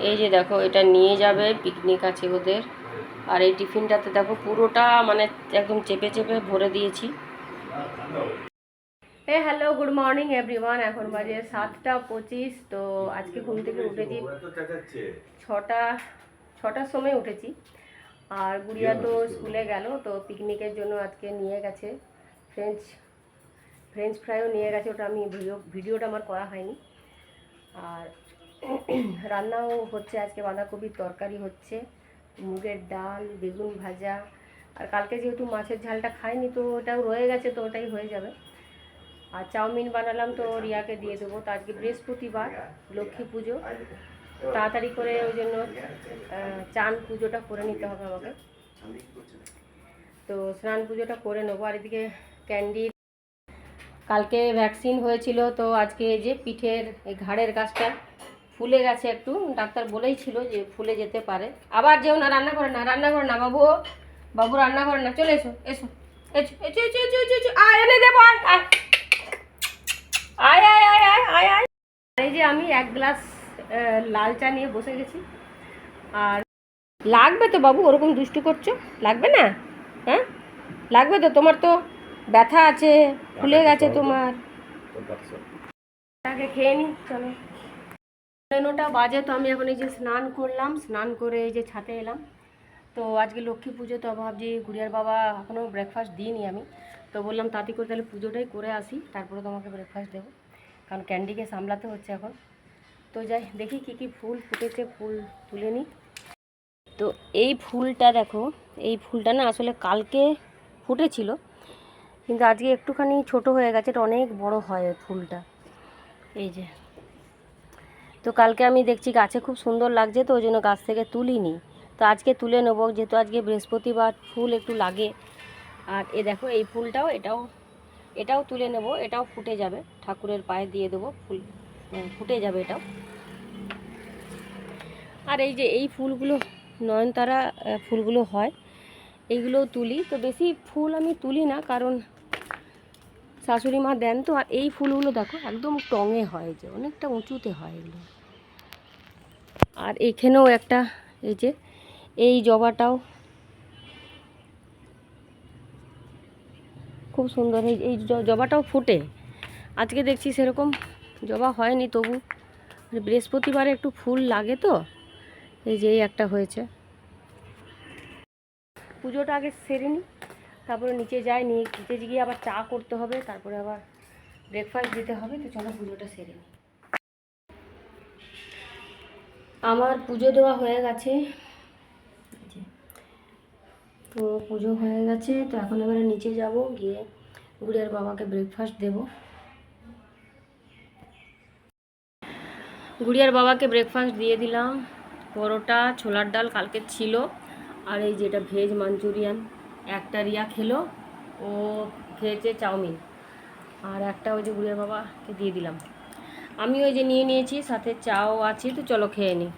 এই যে দেখো এটা নিয়ে যাবে, পিকনিক আছে ওদের। আর এই টিফিনটাতে দেখো পুরোটা মানে একদম চেপে চেপে ভরে দিয়েছি। Hello, good morning everyone. এখন বাজে 7:25। তো আজকে ঘুম থেকে উঠেছি ছটার সময় উঠেছি। আর গুড়িয়া তো স্কুলে গেল, তো পিকনিকের জন্য আজকে নিয়ে গেছে ফ্রেঞ্চ ফ্রাইও নিয়ে গেছে। ওটা আমি ভিডিওটা আমার করা হয়নি। আর রান্নাও হচ্ছে আজকে, বাঁধাকপির তরকারি হচ্ছে, মুগের ডাল, বেগুন ভাজা। আর কালকে যেহেতু মাছের ঝালটা খাইনি, তো ওটাও রয়ে গেছে, তো ওটাই হয়ে যাবে। আর চাউমিন বানালাম, তো রিয়াকে দিয়ে দেবো। তো আজকে বৃহস্পতিবার, লক্ষ্মী পুজো, তাড়াতাড়ি করে ওই জন্য চান পুজোটা করে নিতে হবে আমাকে। তো স্নান পুজোটা করে নেবো। আর এদিকে ক্যান্ডি, কালকে ভ্যাকসিন হয়েছিল, তো আজকে যে পিঠের এই ঘাড়ের গাছটা ফুলে গেছে একটু, ডাক্তার বলেই ছিল যে ফুলে যেতে পারে। আবার যেও না, রান্না করে না বাবু, বাবু রান্না করে না, চলে এসো এসো এসো এসো এসো এসো এসো এসো, আয় এনে দেবো, আয় আয় আয় আয় আয় আয় আয়। এই যে আমি এক গ্লাস লাল চা নিয়ে বসে গেছি। আর লাগবে তো বাবু, ওরকম দুষ্টু করছো, লাগবে না? হ্যাঁ লাগবে তো, তোমার তো ব্যথা আছে, ফুলে গেছে তোমার। আগে খেয়ে নি, চলো। 9টা বাজে, তো আমি এখন এই যে স্নান করলাম, স্নান করে এই যে ছাদে এলাম। তো আজকে লক্ষ্মী পুজো, তো ভাবছি গুড়িয়ার বাবা এখনও ব্রেকফাস্ট দিইনি আমি, তো বললাম তাড়াতাড়ি করে তাহলে পুজোটাই করে আসি, তারপরে তোমাকে ব্রেকফাস্ট দেবো, কারণ ক্যান্ডিকে সামলাতে হচ্ছে এখন। তো যাই দেখি কী কী ফুল ফুটেছে, ফুল তুলে নিই। তো এই ফুলটা দেখো, এই ফুলটা না আসলে কালকে ফুটেছিল, কিন্তু আজকে একটুখানি ছোট হয়ে গেছে, এটা অনেক বড় হয় ফুলটা। এই যে, তো কালকে আমি দেখছি গাছে খুব সুন্দর লাগছে, তো ওই জন্য গাছ থেকে তুলিনি। তো আজকে তুলে নেবো, যেহেতু আজকে বৃহস্পতিবার, ফুল একটু লাগে। আর এ দেখো এই ফুলটাও, এটাও তুলে নেব, এটাও ফুটে যাবে, ঠাকুরের পায়ে দিয়ে দেবো, ফুল ফুটে যাবে এটাও। আর এই যে এই ফুলগুলো, নয়নতারা ফুলগুলো হয়, এইগুলোও তুলি। তো বেশি ফুল আমি তুলি না, কারণ শাশুড়ি মা দেন তো। আর এই ফুলগুলো দেখো একদম টঙে হয়, যে অনেকটা উঁচুতে হয় এগুলো। আর এখানেও একটা, এই যে এই জবাটাও খুব সুন্দর, এই জবাটাও ফুটে। আজকে দেখছি সেরকম জবা হয়নি, তবু বৃহস্পতিবারে একটু ফুল লাগে তো। এই যে এই একটা হয়েছে। পুজোটা আগে সেরে নিই, তারপরে নিচে যাই, নিচে গিয়ে আবার চা করতে হবে, তারপরে আবার ব্রেকফাস্ট দিতে হবে। তো চলো পুজোটা সেরে নিই। আমার পুজো দেওয়া হয়ে গেছে, তো পুজো হয়ে গেছে। তো এখন এবারে নিচে যাব, গিয়ে গুড়িয়ার বাবাকে ব্রেকফাস্ট দেব। গুড়িয়ার বাবাকে ব্রেকফাস্ট দিয়ে দিলাম, পরোটা, ছোলার ডাল কালকে ছিল, আর এই যেটা ভেজ মাঞ্চুরিয়ান। একটা রিয়া খেলো, ও খেয়েছে চাউমিন, আর একটা ওই যে গুড়িয়ার বাবাকে দিয়ে দিলাম। আমি ওই যে নিয়ে নিয়েছি, সাথে চাও আছে। তো চলো খেয়ে নিই।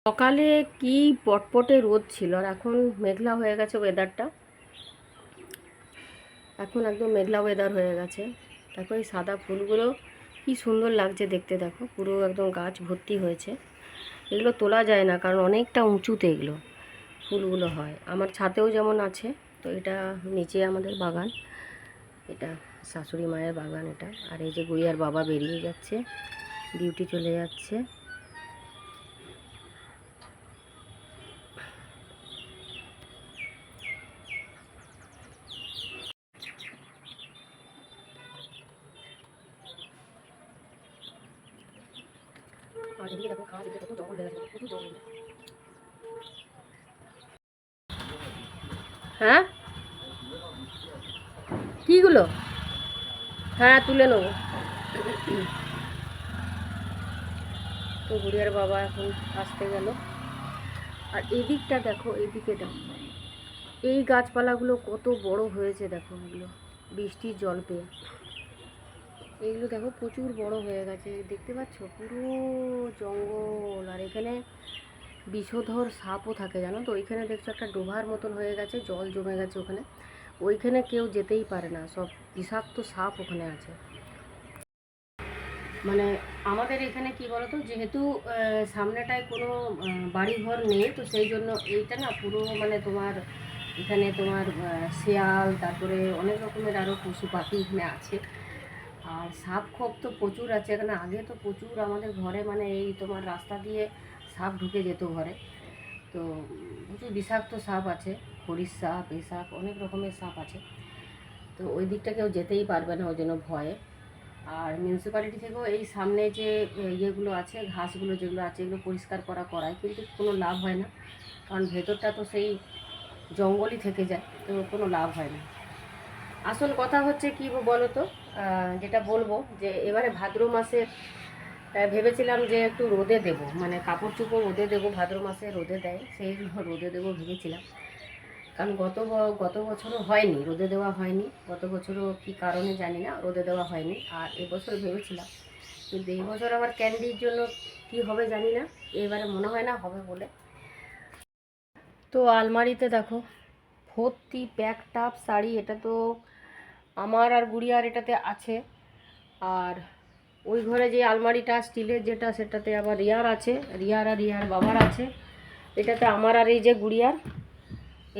সকালে কি পটপটে রোদ ছিল, আর এখন মেঘলা হয়ে গেছে ওয়েদারটা, এখন একদম মেঘলা ওয়েদার হয়ে গেছে। তারপর এই সাদা ফুলগুলো কি সুন্দর লাগছে দেখতে, দেখো পুরো একদম গাছ ভর্তি হয়েছে। এগুলো তোলা যায় না, কারণ অনেকটা উঁচুতে এগুলো ফুলগুলো হয়। আমার ছাদেও যেমন আছে, তো এটা নিচে আমাদের বাগান, এটা শাশুড়ি মায়ের বাগান এটা। আর এই যে গুড়িয়ার বাবা বেরিয়ে যাচ্ছে, ডিউটি চলে যাচ্ছে। আর এদিকে দেখো খাওয়া যেতে কত জঙ্গল হয়ে গেছে, প্রচুর জঙ্গল। হ্যাঁ কীগুলো? হ্যাঁ তুলে নেবো। তো গুড়িয়ার বাবা এখন আসতে গেল। আর এদিকটা দেখো, এদিকে দেখো এই গাছপালাগুলো কত বড় হয়েছে, দেখো এগুলো বৃষ্টির জল পেয়ে। এইগুলো দেখো প্রচুর বড় হয়ে গেছে, দেখতে পাচ্ছ পুরো জঙ্গল। আর এখানে বিষধর সাপও থাকে, জানো তো। ওইখানে দেখছো একটা ডোবার মতন হয়ে গেছে, জল জমে গেছে ওখানে, ওইখানে কেউ যেতেই পারে না, সব বিষাক্ত সাপ ওখানে আছে। মানে আমাদের এখানে কি বলতো, যেহেতু সামনেটায় কোনো বাড়িঘর নেই, তো সেই জন্য এইটা না পুরো মানে তোমার এখানে তোমার শেয়াল, তারপরে অনেক রকমের আরও পশু পাখি এখানে আছে। আর সাপ খোপ তো প্রচুর আছে এখানে। আগে তো প্রচুর আমাদের ঘরে মানে এই তোমার রাস্তা দিয়ে সাপ ঢুকে যেত ঘরে। তো প্রচুর বিষাক্ত সাপ আছে, হরিশ সাপ, এই সাপ, অনেক রকমের সাপ আছে। তো ওই দিকটা কেউ যেতেই পারবে না ওই জন্য ভয়ে। আর মিউনিসিপ্যালিটি থেকেও এই সামনে যে ইয়েগুলো আছে, ঘাসগুলো যেগুলো আছে, এগুলো পরিষ্কার করায়, কিন্তু কোনো লাভ হয় না, কারণ ভেতরটা তো সেই জঙ্গলই থেকে যায়, তো কোনো লাভ হয় না। আসল কথা হচ্ছে কি বলো তো, যেটা বলবো যে এবারে ভাদ্র মাসে ভেবেছিলাম যে একটু রোদে দেব, মানে কাপড় চোপড় রোদে দেবো, ভাদ্র মাসে রোদে দেয় সেই রোদে দেবো ভেবেছিলাম। কারণ গত বছরও হয়নি, রোদে দেওয়া হয়নি, গত বছরও কী কারণে জানি না রোদে দেওয়া হয়নি। আর এবছর ভেবেছিলাম, কিন্তু এই বছর আবার ক্যান্ডির জন্য কি হবে জানি না, এবারে মনে হয় না হবে বলে। তো আলমারিতে দেখো ভর্তি প্যাক টাপ শাড়ি, এটা তো আমার আর গুড়িয়ার এটাতে আছে। আর ওই ঘরে যে আলমারিটা স্টিলের যেটা, সেটাতে আবার রিয়ার আছে, রিয়ার আর রিয়ার বাবার আছে। এটাতে আমার আর এই যে গুড়িয়ার,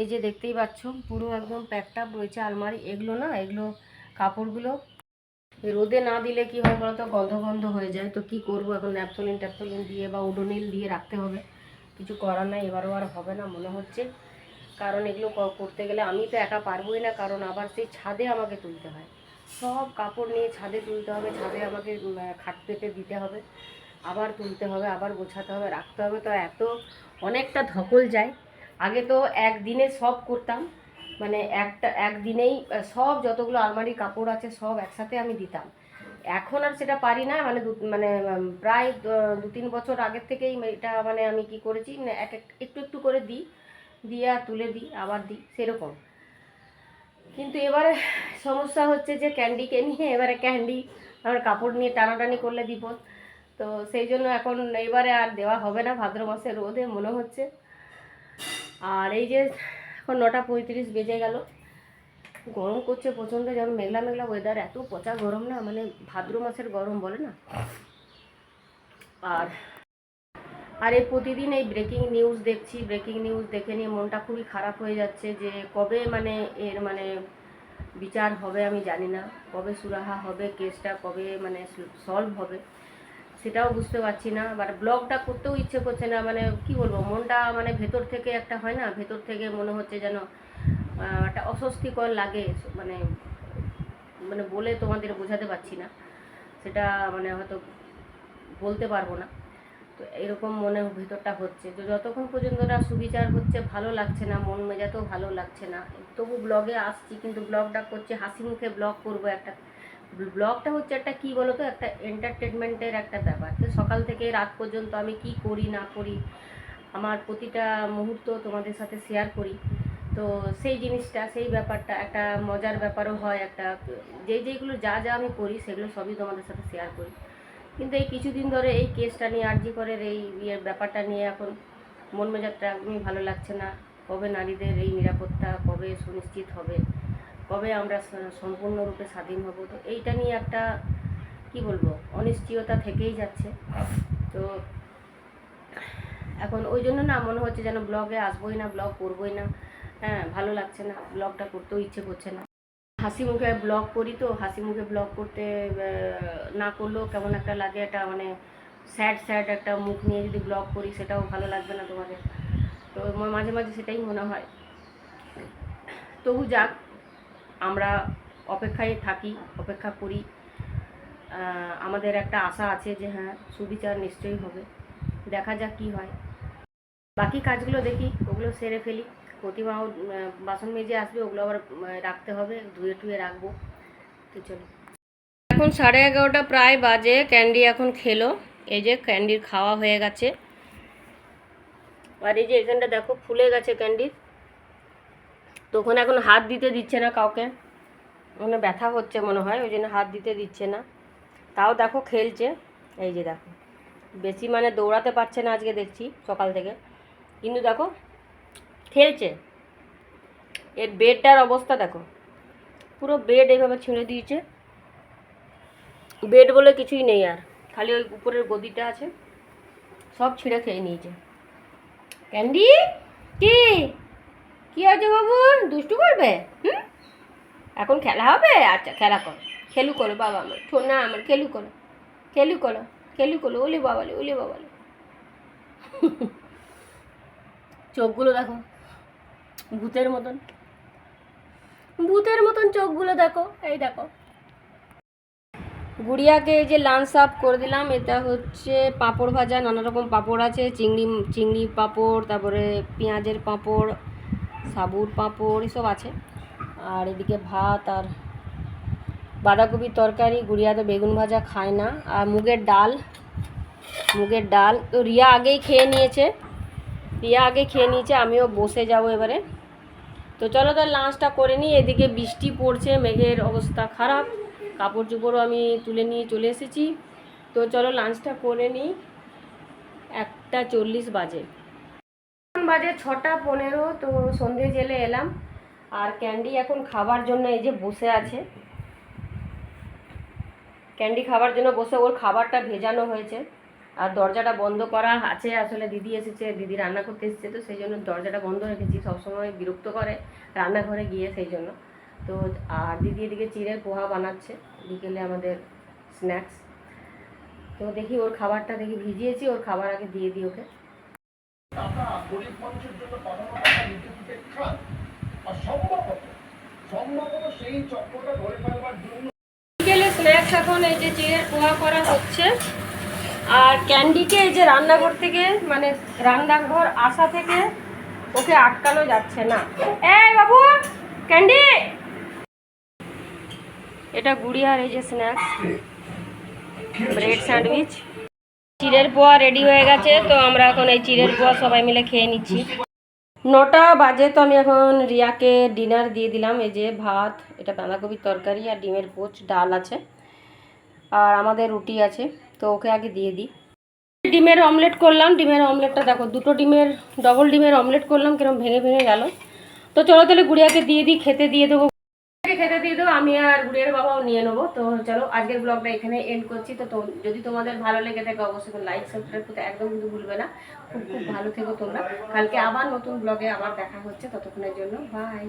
এই যে দেখতেই পাচ্ছ পুরো একদম প্যাকটাপ রয়েছে আলমারি। এগুলো না, এগুলো কাপড়গুলো রোদে না দিলে কি হয় বলতো, গন্ধ গন্ধ হয়ে যায়। তো কি করব এখন, ট্যাপথলিন দিয়ে বা ওডোনিল দিয়ে রাখতে হবে, কিছু করার নাই। এবারও আর হবে না মনে হচ্ছে, কারণ এগুলো করতে গেলে আমি তো একা পারবোই না, কারণ আবার সেই ছাদে আমাকে তুলতে হয়, সব কাপড় নিয়ে ছাদে তুলতে হবে, ছাদে আমাকে খাট পেতে দিতে হবে, আবার তুলতে হবে, আবার গোছাতে হবে, রাখতে হবে। তো অনেকটা ধকল যায়। আগে তো একদিনে সব করতাম, মানে একদিনেই সব যতগুলো আলমারির কাপড় আছে সব একসাথে আমি দিতাম। এখন আর সেটা পারি না, মানে প্রায় 2-3 বছর আগের থেকেই এটা মানে আমি কি করেছি, মানে একটু একটু করে দিই, দিয়ে আর তুলে দিই, আবার দিই, সেরকম। কিন্তু এবারে সমস্যা হচ্ছে যে ক্যান্ডিকে নিয়ে, এবারে ক্যান্ডি আমার কাপড় নিয়ে টানাটানি করলে বিপদ। তো সেই জন্য এখন এবারে আর দেওয়া হবে না ভাদ্র মাসে রোদে মনে হচ্ছে। আর এই যে এখন 9:35 বেজে গেল, গরম করছে প্রচণ্ড, যেমন মেঘলা মেঘলা ওয়েদার, এত পচা গরম না, মানে ভাদ্র মাসের গরম বলে না। আর আর এই প্রতিদিন এই ব্রেকিং নিউজ দেখছি, ব্রেকিং নিউজ দেখে নিয়ে মনটা খুবই খারাপ হয়ে যাচ্ছে, যে কবে মানে এর মানে বিচার হবে আমি জানি না, কবে সুরাহা হবে, কেসটা কবে মানে সলভ হবে সেটাও বুঝতে পারছি না। আবার ব্লগটা করতেও ইচ্ছে করছে না, মানে কি বলবো, মনটা মানে ভেতর থেকে একটা হয় না, ভেতর থেকে মনে হচ্ছে যেন একটা অস্বস্তিকর লাগে, মানে মানে বলে তোমাদের বোঝাতে পারছি না, সেটা মানে হয়তো বলতে পারবো না। তো এরকম মনে ভিতরটা হচ্ছে, যে যতক্ষণ পর্যন্ত না সুবিচার হচ্ছে ভালো লাগছে না, মন মেজাতেও ভালো লাগছে না। তবু ব্লগে আসছি, কিন্তু ব্লগটা করছে হাসি মুখে, ব্লগ করব একটা, ব্লগটা হচ্ছে একটা কি বলতো, একটা এন্টারটেনমেন্টের একটা ব্যাপার। তো সকাল থেকে রাত পর্যন্ত আমি কি করি না করি, আমার প্রতিটা মুহূর্ত তোমাদের সাথে শেয়ার করি। তো সেই জিনিসটা, সেই ব্যাপারটা একটা মজার ব্যাপারও হয়, একটা যেইগুলো যা আমি করি সেগুলো সবই তোমাদের সাথে শেয়ার করি। কিন্তু এই কিছুদিন ধরে এই কেসটা নিয়ে, আরজি করের এই ব্যাপারটা নিয়ে এখন মন মেজাজটা একদমই ভালো লাগছে না। কবে নারীদের এই নিরাপত্তা কবে সুনিশ্চিত হবে, কবে আমরা সম্পূর্ণরূপে স্বাধীন হব, তো এইটা নিয়ে একটা কি বলবো অনিশ্চয়তা থেকেই যাচ্ছে। তো এখন ওই জন্য না মনে হচ্ছে যেন ব্লগে আসবোই না, ব্লগ করবোই না। হ্যাঁ, ভালো লাগছে না, ব্লগটা করতেও ইচ্ছে করছে না। হাসি মুখে ব্লগ করি, তো হাসি মুখে ব্লগ করতে না করলেও কেমন একটা লাগে, একটা মানে স্যাড স্যাড একটা মুখ নিয়ে যদি ব্লগ করি সেটাও ভালো লাগবে না তোমাদের। তো মাঝে মাঝে সেটাই মনে হয়। তবু যাক, আমরা অপেক্ষায় থাকি, অপেক্ষা করি। আমাদের একটা আশা আছে যে হ্যাঁ, সুবিচার নিশ্চয়ই হবে, দেখা যাক কী হয়। বাকি কাজগুলো দেখি, ওগুলো সেরে ফেলি। প্রতিমাও বাসন মেজে আসবে, ওগুলো আবার রাখতে হবে, ধুয়ে টুয়ে রাখবো। তো চলো, এখন 11:30 প্রায় বাজে, ক্যান্ডি এখন খেলো। এই যে ক্যান্ডির খাওয়া হয়ে গেছে, আর এই যে এখানটা দেখো ফুলে গেছে ক্যান্ডির। তখন এখন হাত দিতে দিচ্ছে না কাউকে, মানে ব্যথা হচ্ছে মনে হয়, ওই জন্য হাত দিতে দিচ্ছে না। তাও দেখো খেলছে, এই যে দেখো বেশি মানে দৌড়াতে পারছে না আজকে দেখছি সকাল থেকে, কিন্তু দেখো খেলছে। এর বেডটার অবস্থা দেখো, পুরো বেড এইভাবে ছিঁড়ে দিয়েছে, বেড বলে কিছুই নেই আর। খালি ওই উপরের গদিটা আছে, সব ছিঁড়ে খেয়ে নিয়েছে। ক্যান্ডি কি কি আছে বাবু, দুষ্টু করবে? এখন খেলা হবে? আচ্ছা খেলা করো, খেলু করো বাবা আমার, না আমার খেলু করো, খেলু করো, খেলু করো। ওলে বাবালে, ওলে বাবালে। চোখগুলো দেখো ভূতের মতন, ভূতের মতন চোখগুলো দেখো। এই দেখো, গুড়িয়াকে এই যে লাঞ্চ সার্ভ করে দিলাম। এটা হচ্ছে পাঁপড় ভাজা, নানা রকম পাঁপড় আছে, চিংড়ি চিংড়ি পাঁপড়, তারপরে পেঁয়াজের পাঁপড়, সাবুর পাঁপড়, এসব আছে। আর এদিকে ভাত আর বাঁধাকপির তরকারি। গুড়িয়া তো বেগুন ভাজা খায় না। আর মুগের ডাল, মুগের ডাল তো রিয়া আগেই খেয়ে নিয়েছে, রিয়া আগে খেয়ে নিয়েছে, আমিও বসে যাব এবারে। তো চলো তার লাঞ্চটা করে নিই। এদিকে বৃষ্টি পড়ছে, মেঘের অবস্থা খারাপ, কাপড় চোপড়ও আমি তুলে নিয়ে চলে এসেছি। তো চলো লাঞ্চটা করে নিই। 1:40 বাজে, এখন বাজে 6:15। তো সন্ধে জেলে এলাম। আর ক্যান্ডি এখন খাবার জন্য এই যে বসে আছে, ক্যান্ডি খাবার জন্য বসে, ওর খাবারটা ভেজানো হয়েছে। আর দরজাটা বন্ধ করা আছে, আসলে দিদি এসেছে, দিদি রান্না করতে এসেছে, তো সেই জন্য দরজাটা বন্ধ রেখেছি। সবসময় বিরক্ত করে রান্নাঘরে গিয়ে, সেই জন্য। তো আর দিদি এদিকে চিড়ের পোহা বানাচ্ছে, বিকেলে আমাদের স্ন্যাক্স। তো দেখি ওর খাবারটা দেখি ভিজিয়েছি, ওর খাবার আগে দিয়ে দিই ওকে। বিকেলে স্ন্যাক্স এখন এই যে চিড়ের পোহা করা হচ্ছে। আর ক্যান্ডিকে এই যে রান্নাঘর থেকে, মানে রান্নাঘর আসা থেকে ওকে আটকানো যাচ্ছে না। এই বাবু ক্যান্ডি, এটা গুড়িয়ার এই যে স্ন্যাক্স, ব্রেড স্যান্ডউইচ। চিড়ের পোয়া রেডি হয়ে গেছে, তো আমরা এখন এই চিড়ের পোয়া সবাই মিলে খেয়ে নিচ্ছি। 9টা বাজে, তো আমি এখন রিয়াকে ডিনার দিয়ে দিলাম। এই যে ভাত, এটা বাঁধাকপির তরকারি আর ডিমের পোচ, ডাল আছে, আর আমাদের রুটি আছে। তো ওকে আগে দিয়ে দিই। ডিমের অমলেট করলাম, ডিমের অমলেটটা দেখো, 2টো ডিমের, ডবল ডিমের অমলেট করলাম, কিরকম ভেঙে ভেঙে গেল। তো চলো তাহলে গুড়িয়াকে দিয়ে দিই, খেতে দিয়ে দেবো, খেতে দিয়ে দেবো, আমি আর গুড়িয়ার বাবাও নিয়ে নেবো। তো চলো আজকের ব্লগটা এখানে এন্ড করছি। তো যদি তোমাদের ভালো লেগে থাকে অবশ্যই লাইক সাবস্ক্রাইব করতে একদম কিন্তু ভুলবে না। খুব খুব ভালো থেকো তোমরা। কালকে আবার নতুন ব্লগে আবার দেখা হচ্ছে, ততক্ষণের জন্য বাই।